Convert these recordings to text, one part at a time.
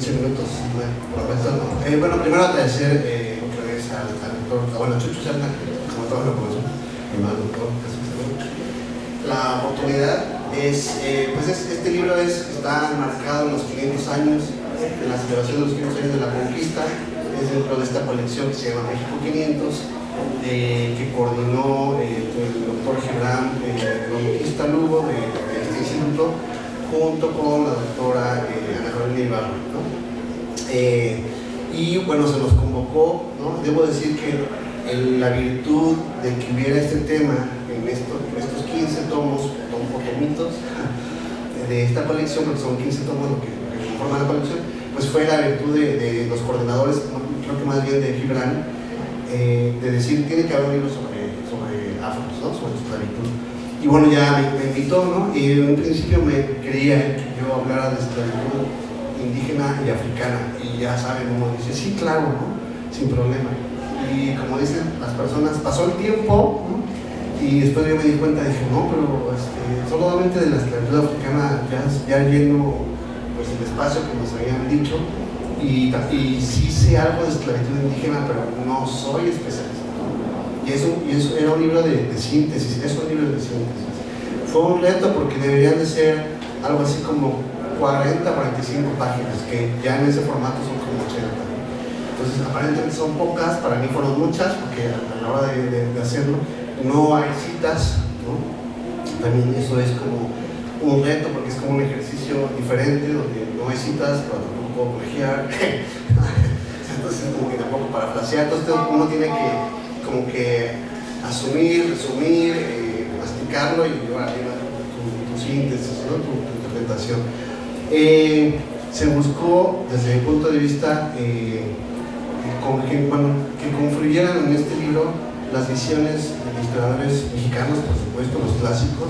15 minutos, prometo, ¿no? Bueno, primero agradecer otra vez al doctor, bueno, Chucho Serna, como todos lo conocen, mi hermano doctor Jesús Serna. La oportunidad es, pues este libro está marcado en los 500 años, en la celebración de los 500 años de la conquista, es dentro de esta colección que se llama México 500, que coordinó el doctor Gibran Conquista Lugo de este instituto, junto con la doctora Ana Carolina Ibarra, ¿no? Y bueno, se nos convocó, ¿no? Debo decir que la virtud de que hubiera este tema en estos 15 tomos, tomitos de esta colección, porque son 15 tomos lo que conforman la colección, pues fue la virtud de los coordinadores, creo que más bien de Gibran, de decir, tiene que haber un libro sobre afros, ¿no? Sobre esclavitud. Y bueno, ya me invitó, ¿no? Y en un principio me quería que yo hablara de esclavitud indígena y africana. Y ya saben, uno dice, sí, claro, ¿no? Sin problema. Y como dicen las personas, pasó el tiempo, ¿no? Y después yo me di cuenta, dije, no, pero solamente de la esclavitud africana ya lleno pues, el espacio que nos habían dicho. Y sí sé algo de esclavitud indígena, pero no soy especialista. Y eso era un libro de síntesis, es un libro de síntesis. Fue un reto porque deberían de ser algo así como 40, 45 páginas, que ya en ese formato son como 80. Entonces, aparentemente son pocas, para mí fueron muchas, porque a la hora de hacerlo no hay citas, ¿no? También eso es como un reto, porque es como un ejercicio diferente, donde no hay citas, pero tampoco puedo plagiar. Entonces, como que tampoco parafrasear. Entonces, uno tiene que como que asumir, resumir, masticarlo y llevar arriba tu síntesis, ¿no? tu interpretación. Se buscó, desde mi punto de vista, que confluyeran en este libro las visiones de los historiadores mexicanos, por supuesto, los clásicos,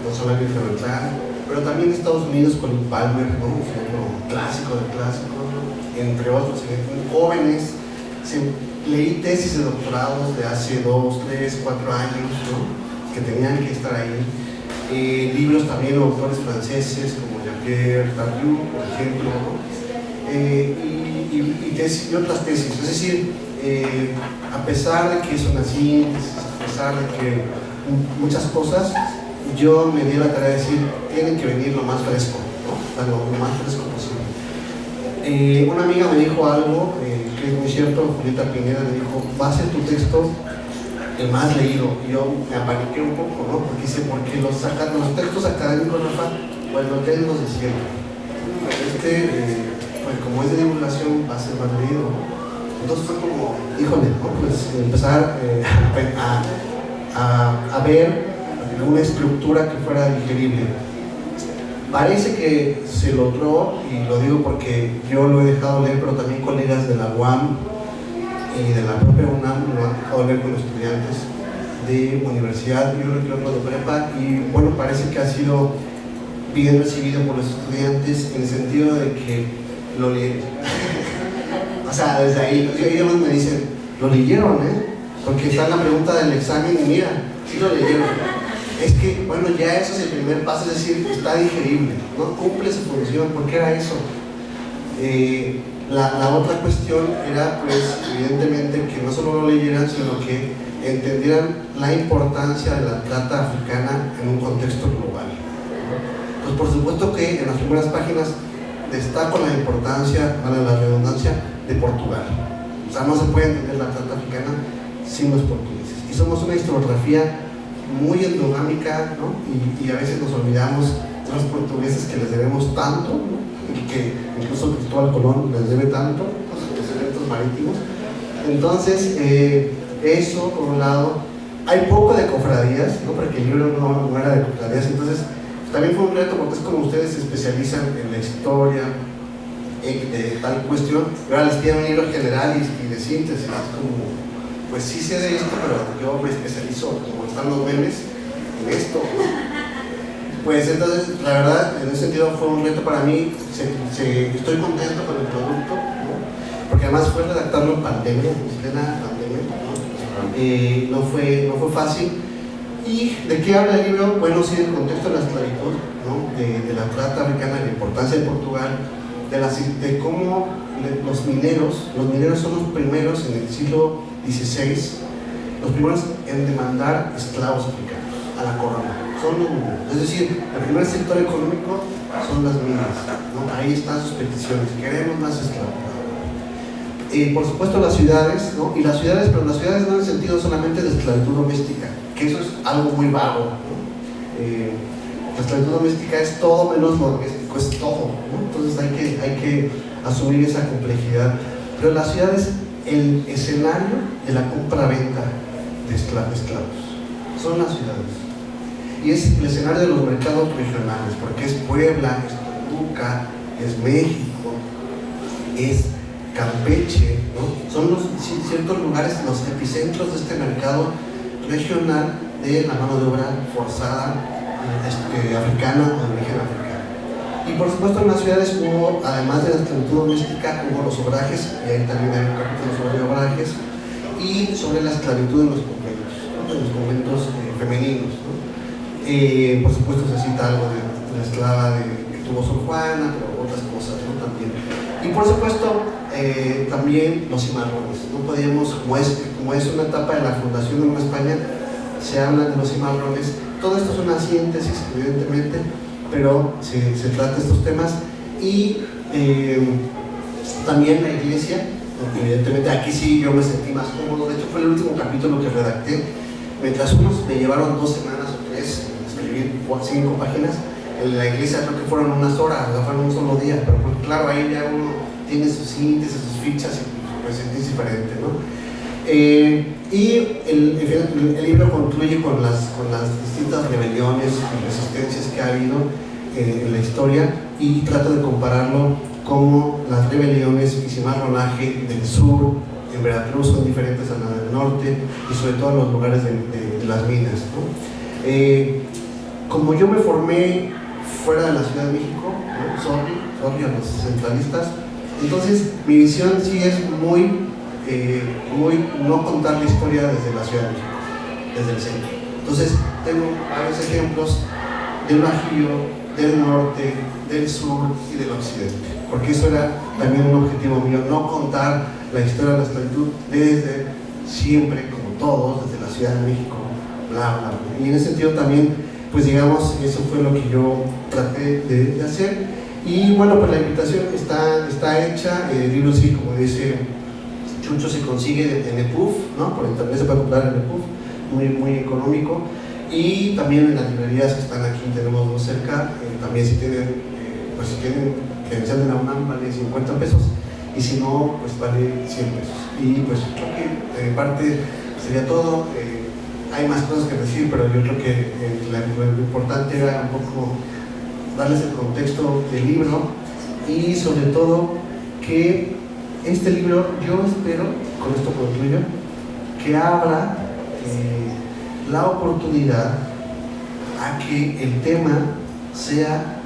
Gonzalo Beltrán, pero también Estados Unidos con Colin Palmer, ¿no? Un clásico de clásicos, entre otros, jóvenes. Leí tesis de doctorados de hace 2, 3, 4 años, ¿no? Que tenían que estar ahí. Libros también de autores franceses como Jacques Tardieu, por ejemplo, ¿no? y otras tesis. Es decir, a pesar de que son así, a pesar de que muchas cosas, yo me di la tarea de decir, tienen que venir lo más fresco, ¿no? Lo más fresco posible. Una amiga me dijo algo que es muy cierto, Julieta Pineda me dijo, va a ser tu texto el más leído. Y yo me apaniqué un poco, ¿no? Porque dice, porque los textos académicos, Rafa, pues los leen los de siempre. Pues como es de divulgación, va a ser más leído. Entonces fue como, híjole, ¿no? Pues empezar a ver una estructura que fuera digerible. Parece que se logró, y lo digo porque yo lo he dejado leer, pero también colegas de la UAM y de la propia UNAM lo han dejado leer con estudiantes de universidad y uno que otro de prepa, y bueno, parece que ha sido bien recibido por los estudiantes en el sentido de que lo leyeron. O sea, desde ahí, ellos me dicen, lo leyeron, porque está en la pregunta del examen y mira, sí lo leyeron. Es que, bueno, ya eso es el primer paso, es decir, está digerible, ¿no? Cumple su función, porque era eso. La otra cuestión era, pues, evidentemente, que no solo lo leyeran, sino que entendieran la importancia de la trata africana en un contexto global. Pues, por supuesto que en las primeras páginas destaco la importancia, vale la redundancia, de Portugal. O sea, no se puede entender la trata africana sin los portugueses. Y somos una historiografía muy endogámica, ¿no? Y a veces nos olvidamos de los portugueses que les debemos tanto, ¿no? Y que incluso Cristóbal Colón les debe tanto, los eventos marítimos. Entonces, eso por un lado. Hay poco de cofradías, ¿no? Porque el libro no era de cofradías, entonces también fue un reto porque es como ustedes se especializan en la historia de tal cuestión, ahora les piden un libro general y de síntesis, es como, pues sí sé de esto, pero yo me especializo, como están los memes, en esto, ¿no? Pues entonces, la verdad, en ese sentido fue un reto para mí, estoy contento con el producto, ¿no? Porque además fue redactarlo en pandemia, en plena pandemia, ¿no? No fue fácil. ¿Y de qué habla el libro? Bueno, sí, el contexto de la esclavitud, ¿no? de la trata africana, la importancia de Portugal, de cómo los mineros son los primeros en el siglo XVI, los primeros en demandar esclavos africanos a la corona. Son los mineros. Es decir, el primer sector económico son las minas, ¿no? Ahí están sus peticiones, queremos más esclavos. Por supuesto las ciudades, ¿no? Y las ciudades, pero las ciudades no en el sentido solamente de esclavitud doméstica, que eso es algo muy vago, ¿no? La esclavitud doméstica es todo menos lo doméstico, es todo, ¿no? Entonces hay que asumir esa complejidad. Pero las ciudades, el escenario de la compra-venta de esclavos son las ciudades. Y es el escenario de los mercados regionales, porque es Puebla, es Toluca, es México, es Campeche, ¿no? Son ciertos lugares, los epicentros de este mercado regional de la mano de obra forzada africana o de origen africano. Y por supuesto en las ciudades hubo, además de la esclavitud doméstica, hubo los obrajes, y ahí también hay un capítulo sobre obrajes, y sobre la esclavitud en los conventos, ¿no? En los conventos femeninos, ¿no? Por supuesto se cita algo de la esclava que tuvo Sor Juana, pero otras cosas, ¿no? También. Y por supuesto también los cimarrones. No podíamos, como es una etapa de la fundación de Nueva España, se habla de los cimarrones. Todo esto es una síntesis, evidentemente, pero se trata de estos temas. Y también la iglesia, evidentemente aquí sí yo me sentí más cómodo. De hecho fue el último capítulo que redacté. Mientras unos me llevaron 2 semanas o 3 en escribir 5 páginas, en la iglesia creo que fueron unas horas, o sea, fueron un solo día, pero pues, claro, ahí ya uno tiene sus síntesis, sus fichas y pues es diferente, ¿no? Y el libro concluye con las distintas rebeliones y resistencias que ha habido en la historia, y trato de compararlo como las rebeliones y cimarronaje del sur en Veracruz son diferentes a la del norte, y sobre todo en los lugares de las minas, ¿no? Como yo me formé fuera de la Ciudad de México, ¿no? sorry a los centralistas, entonces mi visión sí es muy no contar la historia desde la Ciudad de México, desde el centro. Entonces tengo varios ejemplos del Bajío, del norte, del sur y del occidente, porque eso era también un objetivo mío, no contar la historia de la esclavitud desde siempre, como todos, desde la Ciudad de México, bla, bla, bla. Y en ese sentido también, pues digamos, eso fue lo que yo traté de hacer. Y bueno, pues la invitación está hecha. El libro, sí, como dice Chucho, se consigue en EPUB, ¿no? Por internet se puede comprar en EPUB, muy económico. Y también en las librerías que están aquí, tenemos 2 cerca, también si tienen credencial de la UNAM vale 50 pesos, y si no, pues vale 100 pesos. Y pues creo que de mi parte sería todo. Hay más cosas que decir, pero yo creo que lo importante era un poco darles el contexto del libro, y sobre todo que este libro, yo espero, con esto concluyo, que abra la oportunidad a que el tema sea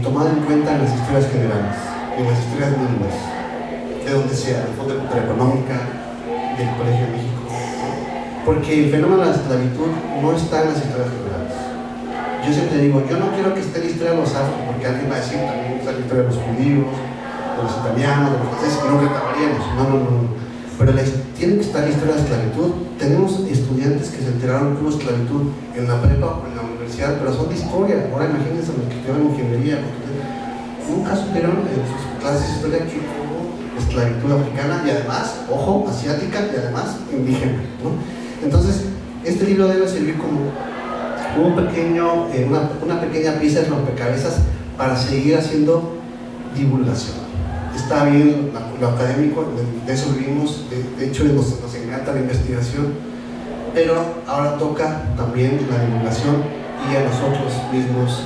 tomado en cuenta en las historias generales, en las historias mínimas, de donde sea, del Fondo de Cultura Económica, del Colegio de México, porque el fenómeno de la esclavitud no está en las historias generales. Yo siempre digo, yo no quiero que esté la historia de los afro, porque alguien va a decir también está la historia de los judíos, de los italianos, de los franceses, que nunca acabaríamos. No. Pero tiene que estar la historia de la esclavitud. Tenemos estudiantes que se enteraron que hubo esclavitud en la prepa o en la universidad, pero son de historia. Ahora imagínense los que estudiaron ingeniería, porque nunca supieron en sus clases de historia que hubo esclavitud africana, y además, ojo, asiática, y además indígena, ¿no? Entonces, este libro debe servir como una pequeña pieza de rompecabezas para seguir haciendo divulgación. Está bien lo académico, de eso vivimos, de hecho nos encanta la investigación, pero ahora toca también la divulgación y a nosotros mismos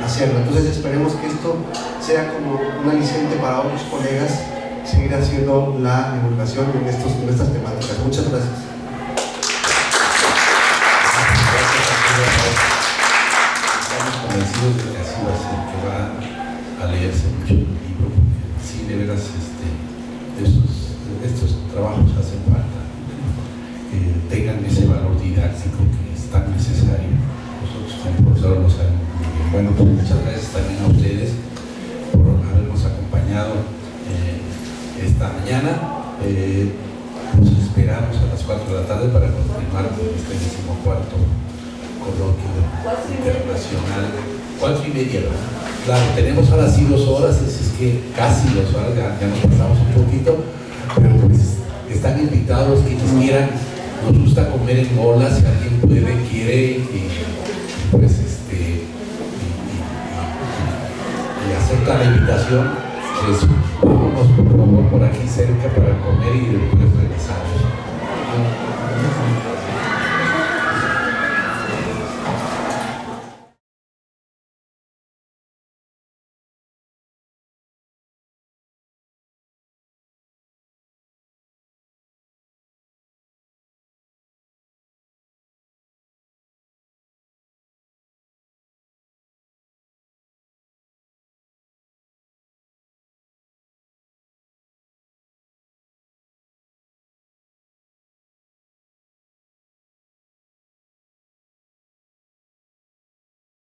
hacerlo. Entonces esperemos que esto sea como un aliciente para otros colegas seguir haciendo la divulgación en estas temáticas. Muchas gracias. Estamos convencidos de que así va a ser, que va a leerse mucho el libro, porque sí, de veras, estos trabajos hacen falta, que tengan ese valor didáctico que es tan necesario. Nosotros como profesores lo sabemos muy bien. Bueno, pues muchas gracias también a ustedes por habernos acompañado. mañana los esperamos a las 4 de la tarde para continuar con este 14º coloquio internacional. 4:30, ¿verdad? Claro, tenemos ahora sí 2 horas, es que casi 2 horas, ya nos pasamos un poquito, pero pues están invitados quienes quieran. Nos gusta comer en bola, si alguien puede, quiere, pues y acepta la invitación, pues vámonos por favor por aquí cerca para comer y después regresar.